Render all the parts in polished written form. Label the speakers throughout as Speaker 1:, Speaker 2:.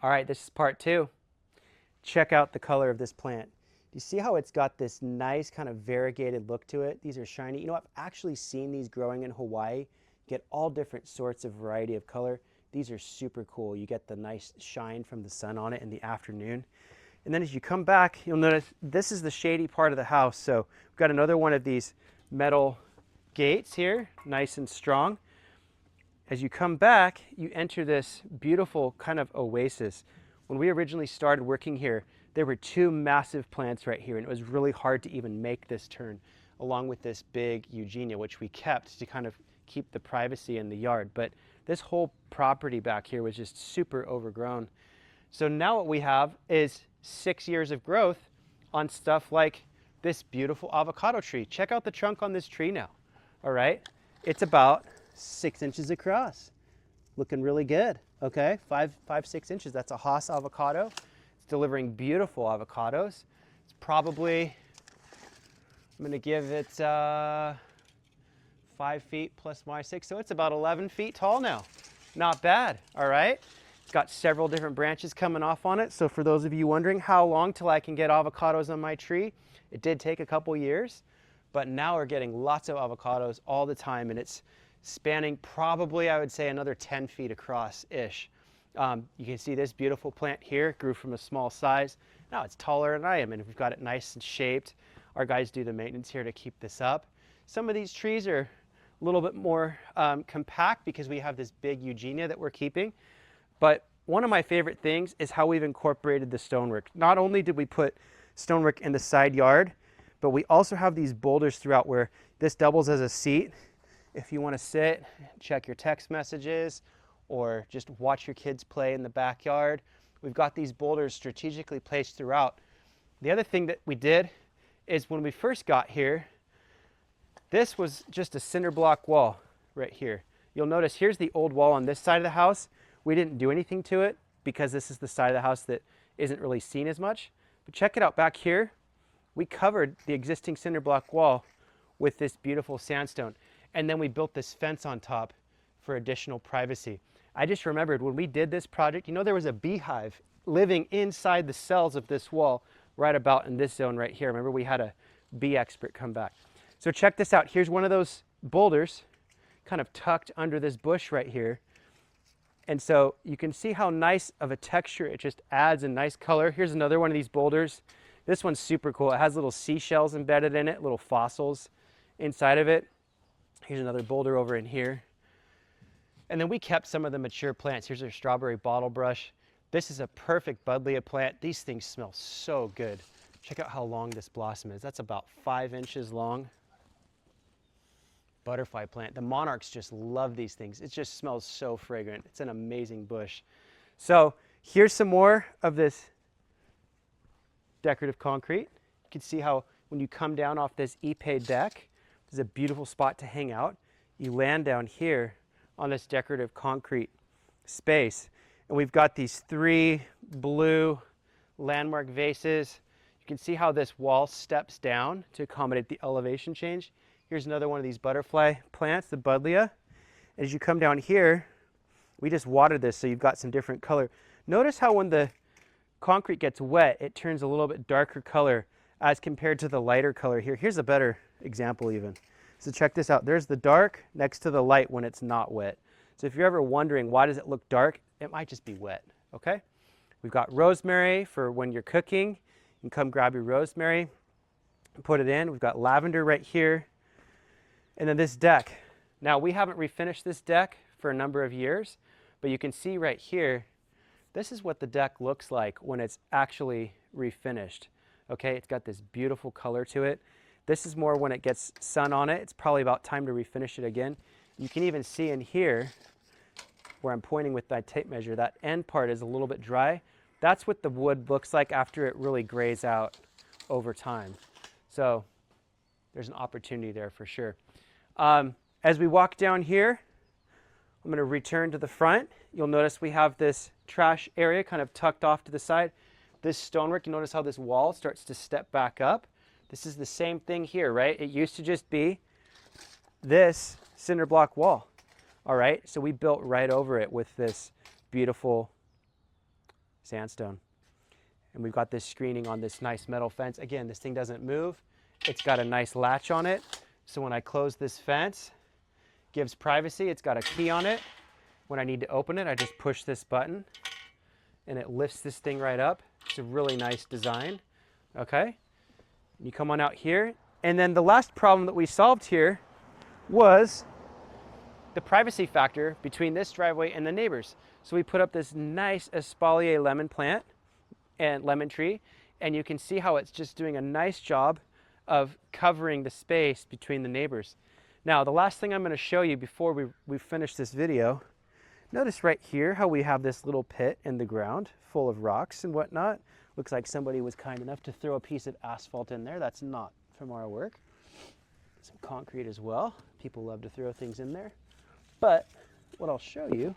Speaker 1: All right, this is part two. Check out the color of this plant. Do you see how it's got this nice kind of variegated look to it? These are shiny. You know, I've actually seen these growing in Hawaii. Get all different sorts of variety of color. These are super cool. You get the nice shine from the sun on it in the afternoon. And then as you come back, you'll notice this is the shady part of the house. So we've got another one of these metal gates here, nice and strong. As you come back, you enter this beautiful kind of oasis. When we originally started working here, there were two massive plants right here, and it was really hard to even make this turn, along with this big eugenia, which we kept to kind of keep the privacy in the yard. But this whole property back here was just super overgrown. So now what we have is 6 years of growth on stuff like this beautiful avocado tree. Check out the trunk on this tree now. All right, it's about 6 inches across. Looking really good. Okay, 6 inches. That's a Haas avocado. It's delivering beautiful avocados. It's probably, I'm going to give it 5 feet plus my 6, so it's about 11 feet tall now. Not bad. All right. It's got several different branches coming off on it. So for those of you wondering how long till I can get avocados on my tree, it did take a couple years, but now we're getting lots of avocados all the time, and it's spanning probably, I would say, another 10 feet across-ish. You can see this beautiful plant here grew from a small size. Now it's taller than I am, and we've got it nice and shaped. Our guys do the maintenance here to keep this up. Some of these trees are a little bit more compact because we have this big eugenia that we're keeping. But one of my favorite things is how we've incorporated the stonework. Not only did we put stonework in the side yard, but we also have these boulders throughout where this doubles as a seat. If you want to sit, check your text messages, or just watch your kids play in the backyard, we've got these boulders strategically placed throughout. The other thing that we did is when we first got here, this was just a cinder block wall right here. You'll notice here's the old wall on this side of the house. We didn't do anything to it because this is the side of the house that isn't really seen as much. But check it out back here. We covered the existing cinder block wall with this beautiful sandstone. And then we built this fence on top for additional privacy. I just remembered when we did this project, you know, there was a beehive living inside the cells of this wall right about in this zone right here. Remember, we had a bee expert come back. So check this out. Here's one of those boulders kind of tucked under this bush right here. And so you can see how nice of a texture it just adds, a nice color. Here's another one of these boulders. This one's super cool. It has little seashells embedded in it, little fossils inside of it. Here's another boulder over in here. And then we kept some of the mature plants. Here's our strawberry bottle brush. This is a perfect buddleia plant. These things smell so good. Check out how long this blossom is. That's about 5 inches long. Butterfly plant. The monarchs just love these things. It just smells so fragrant. It's an amazing bush. So here's some more of this decorative concrete. You can see how when you come down off this Ipe deck, there's a beautiful spot to hang out. You land down here on this decorative concrete space. And we've got these 3 blue landmark vases. You can see how this wall steps down to accommodate the elevation change. Here's another one of these butterfly plants, the buddleia. As you come down here, we just watered this so you've got some different color. Notice how when the concrete gets wet, it turns a little bit darker color as compared to the lighter color here. Here's a better example even. So check this out. There's the dark next to the light when it's not wet. So if you're ever wondering why does it look dark, it might just be wet, okay? We've got rosemary for when you're cooking. You can come grab your rosemary and put it in. We've got lavender right here. And then this deck. Now we haven't refinished this deck for a number of years, but you can see right here, this is what the deck looks like when it's actually refinished. Okay, it's got this beautiful color to it. This is more when it gets sun on it. It's probably about time to refinish it again. You can even see in here, where I'm pointing with that tape measure, that end part is a little bit dry. That's what the wood looks like after it really grays out over time. So there's an opportunity there for sure. As we walk down here, I'm going to return to the front. You'll notice we have this trash area kind of tucked off to the side. This stonework, you notice how this wall starts to step back up. This is the same thing here, right? It used to just be this cinder block wall. All right, so we built right over it with this beautiful sandstone. And we've got this screening on this nice metal fence. Again, this thing doesn't move. It's got a nice latch on it. So when I close this fence, gives privacy. It's got a key on it. When I need to open it, I just push this button and it lifts this thing right up. It's a really nice design. Okay. You come on out here. And then the last problem that we solved here was the privacy factor between this driveway and the neighbors. So we put up this nice espalier lemon plant and lemon tree, and you can see how it's just doing a nice job of covering the space between the neighbors. Now, the last thing I'm going to show you before we finish this video, notice right here how we have this little pit in the ground full of rocks and whatnot. Looks like somebody was kind enough to throw a piece of asphalt in there. That's not from our work. Some concrete as well. People love to throw things in there. But what I'll show you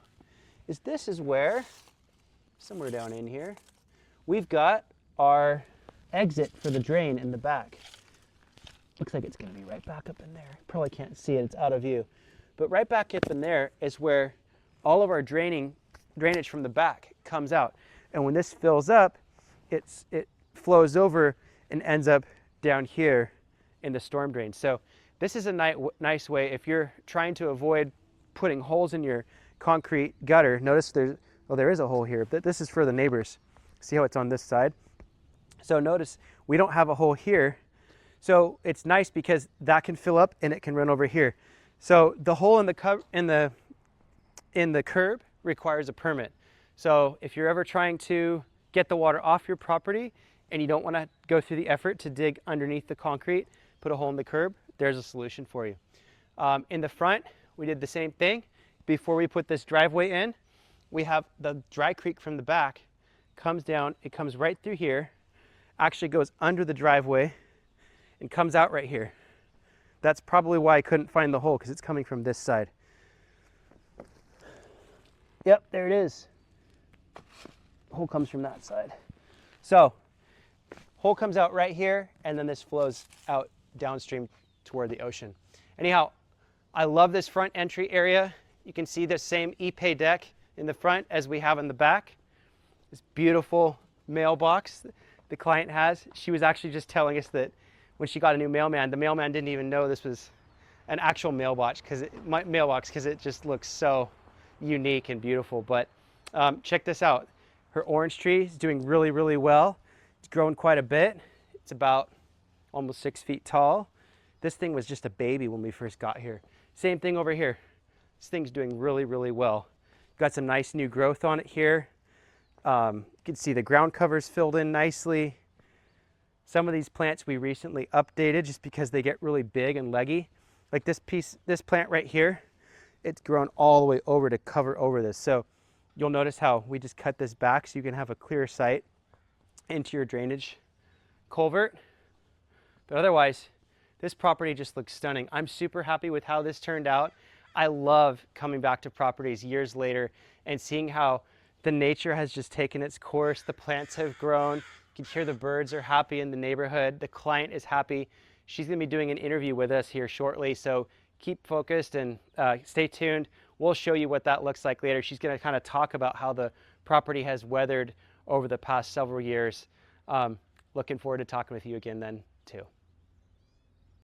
Speaker 1: is this is where, somewhere down in here, we've got our exit for the drain in the back. Looks like it's going to be right back up in there. Probably can't see it, it's out of view. But right back up in there is where all of our drainage from the back comes out. And when this fills up, it flows over and ends up down here in the storm drain. So this is a nice way if you're trying to avoid putting holes in your concrete gutter. Notice there is a hole here, but this is for the neighbors. See how it's on this side? So notice we don't have a hole here. So it's nice because that can fill up and it can run over here. So the hole in the curb requires a permit. So if you're ever trying to get the water off your property and you don't want to go through the effort to dig underneath the concrete, put a hole in the curb, there's a solution for you. In the front, we did the same thing. Before we put this driveway in, we have the dry creek from the back comes down, it comes right through here, actually goes under the driveway and comes out right here. That's probably why I couldn't find the hole, because it's coming from this side. Yep, there it is. The hole comes from that side. So, hole comes out right here, and then this flows out downstream toward the ocean. Anyhow, I love this front entry area. You can see the same Ipe deck in the front as we have in the back. This beautiful mailbox the client has. She was actually just telling us that when she got a new mailman, the mailman didn't even know this was an actual mailbox because it just looks so unique and beautiful. But check this out. Her orange tree is doing really, really well. It's grown quite a bit. It's about almost 6 feet tall. This thing was just a baby when we first got here. Same thing over here. This thing's doing really, really well. Got some nice new growth on it here. You can see the ground cover's filled in nicely. Some of these plants we recently updated just because they get really big and leggy. Like this plant right here, it's grown all the way over to cover over this. So you'll notice how we just cut this back so you can have a clear sight into your drainage culvert. But otherwise, this property just looks stunning. I'm super happy with how this turned out. I love coming back to properties years later and seeing how the nature has just taken its course. The plants have grown. You can hear the birds are happy in the neighborhood. The client is happy. She's going to be doing an interview with us here shortly, so keep focused and stay tuned. We'll show you what that looks like later. She's going to kind of talk about how the property has weathered over the past several years. Looking forward to talking with you again then too.